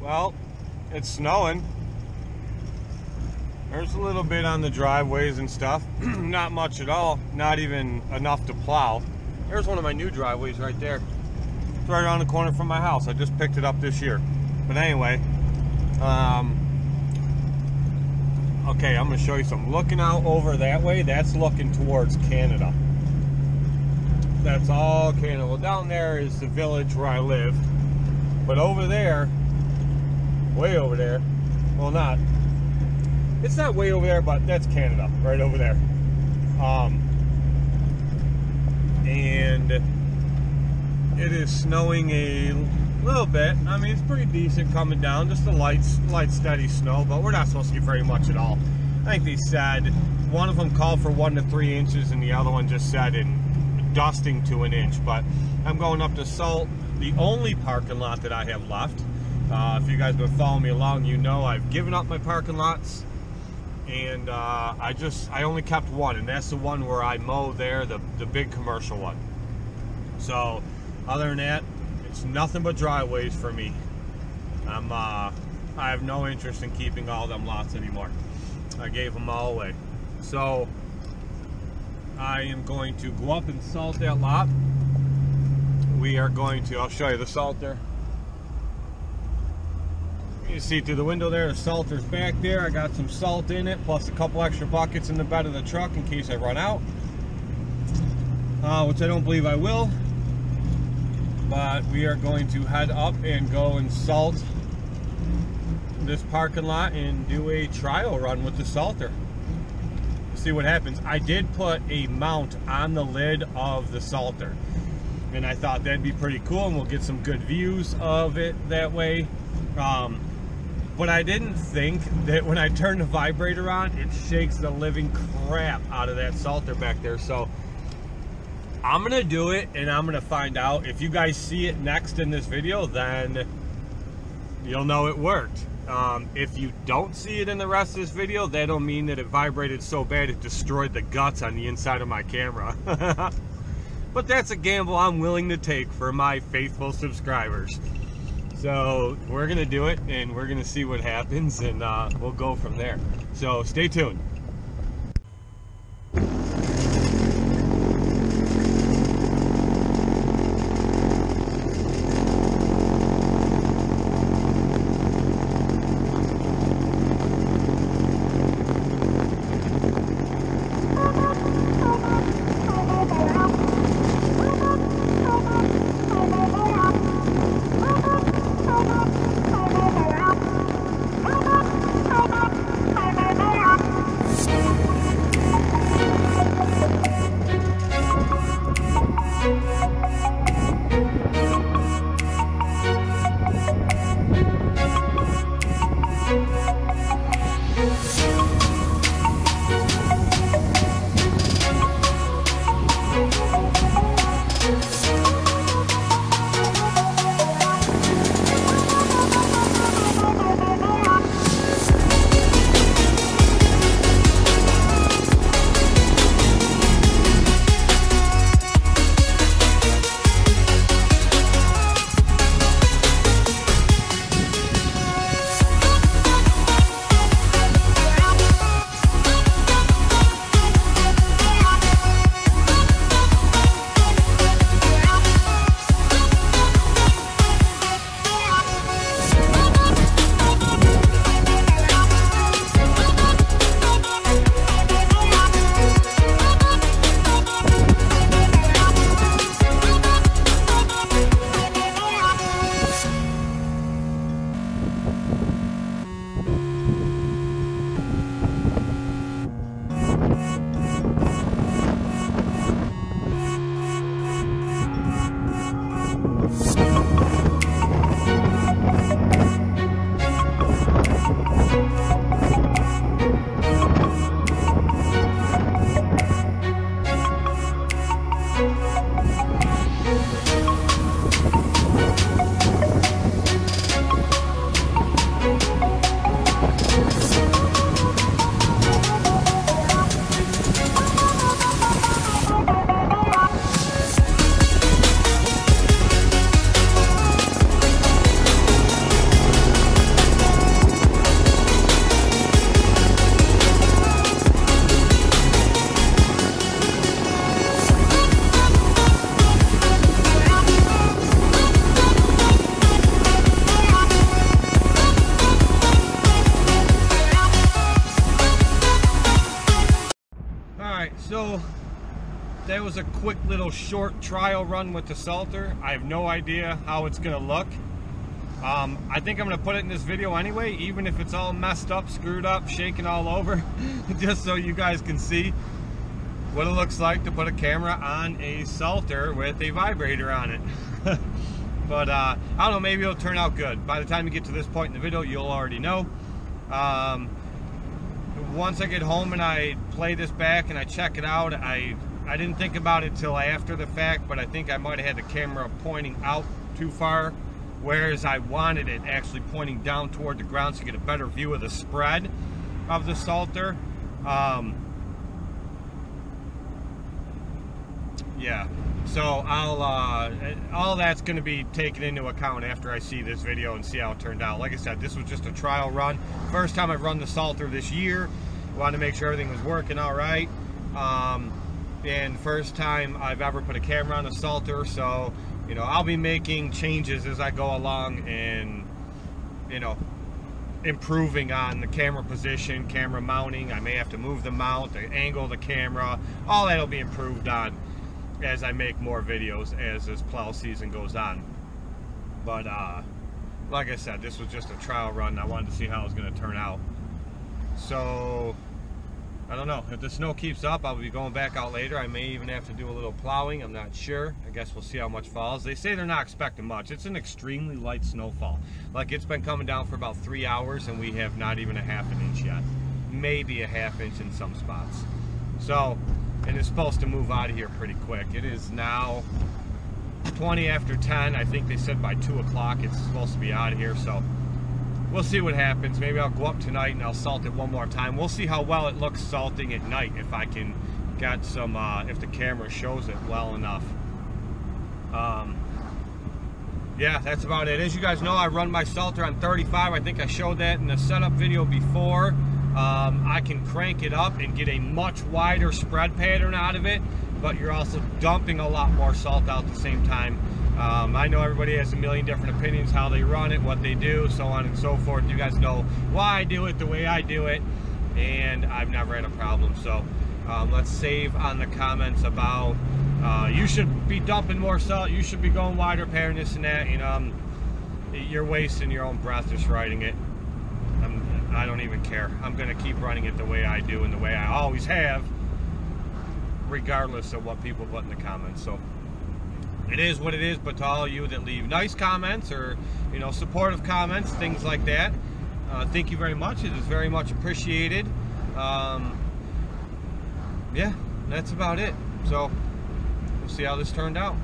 Well, it's snowing. There's a little bit on the driveways and stuff. Not much at all. Not even enough to plow. There's one of my new driveways right there. It's right around the corner from my house. I just picked it up this year. But anyway, okay, I'm going to show you something. Looking out over that way, that's looking towards Canada. That's all Canada. Well, down there is the village where I live. But over there, way over there, well, not. It's not way over there, but that's Canada, right over there. And it is snowing a little bit. I mean, it's pretty decent coming down, just a light steady snow, but we're not supposed to get very much at all. I think they said, one of them called for 1 to 3 inches, and the other one just said in dusting to an inch. But I'm going up to Salt, the only parking lot that I have left. If you guys have been following me along, you know I've given up my parking lots. And I only kept one, and that's the one where I mow there, the big commercial one. So other than that, it's nothing but driveways for me. I have no interest in keeping all them lots anymore. I gave them all away. So I am going to go up and salt that lot. We are going to, I'll show you the salter. You see through the window there, the salter's back there. I got some salt in it, plus a couple extra buckets in the bed of the truck in case I run out. Which I don't believe I will. But we are going to head up and go and salt this parking lot and do a trial run with the salter. See what happens. I did put a mount on the lid of the salter. And I thought that'd be pretty cool, and we'll get some good views of it that way. But I didn't think that when I turn the vibrator on, it shakes the living crap out of that salter back there. So I'm going to do it, and I'm going to find out. If you guys see it next in this video, then you'll know it worked. If you don't see it in the rest of this video, that'll mean that it vibrated so bad it destroyed the guts on the inside of my camera. But that's a gamble I'm willing to take for my faithful subscribers. So we're gonna do it, and we're gonna see what happens, and we'll go from there. So stay tuned. that was a quick little short trial run with the Salter. I have no idea how it's gonna look. I think I'm gonna put it in this video anyway, even if it's all messed up, screwed up, shaking all over, just so you guys can see what it looks like to put a camera on a Salter with a vibrator on it. But I don't know, maybe it'll turn out good. By the time you get to this point in the video, you'll already know. Once I get home and I play this back and I check it out, I didn't think about it till after the fact, but I think I might have had the camera pointing out too far, whereas I wanted it actually pointing down toward the ground so you get a better view of the spread of the Salter. Yeah, so all that's going to be taken into account after I see this video and see how it turned out. Like I said, this was just a trial run. First time I've run the Salter this year. Wanted to make sure everything was working all right. And first time I've ever put a camera on a Salter, so you know, I'll be making changes as I go along and, you know, improving on the camera position, camera mounting. I may have to move the mount, the angle of the camera, all that'll be improved on as I make more videos as this plow season goes on. But like I said, this was just a trial run. I wanted to see how it was going to turn out. So I don't know, if the snow keeps up, I'll be going back out later. I may even have to do a little plowing, I'm not sure. I guess we'll see how much falls. They say they're not expecting much. It's an extremely light snowfall. Like, it's been coming down for about 3 hours and we have not even a ½ inch yet. Maybe a ½ inch in some spots. So, and it's supposed to move out of here pretty quick. It is now 20 after 10. I think they said by 2 o'clock it's supposed to be out of here, so we'll see what happens. Maybe I'll go up tonight and I'll salt it one more time. We'll see how well it looks salting at night, if I can get some, if the camera shows it well enough. Yeah, that's about it. As you guys know, I run my Salter on 35. I think I showed that in the setup video before. I can crank it up and get a much wider spread pattern out of it, but you're also dumping a lot more salt out at the same time. I know everybody has a million different opinions how they run it, what they do, so on and so forth. You guys know why I do it the way I do it, and I've never had a problem. So let's save on the comments about you should be dumping more salt, you should be going wider pattern, this and that. You know, you're wasting your own breath just riding it. I don't even care. I'm going to keep running it the way I do and the way I always have, regardless of what people put in the comments. So it is what it is. But to all of you that leave nice comments or, you know, supportive comments, things like that, thank you very much. It is very much appreciated. Yeah, that's about it. So we'll see how this turned out.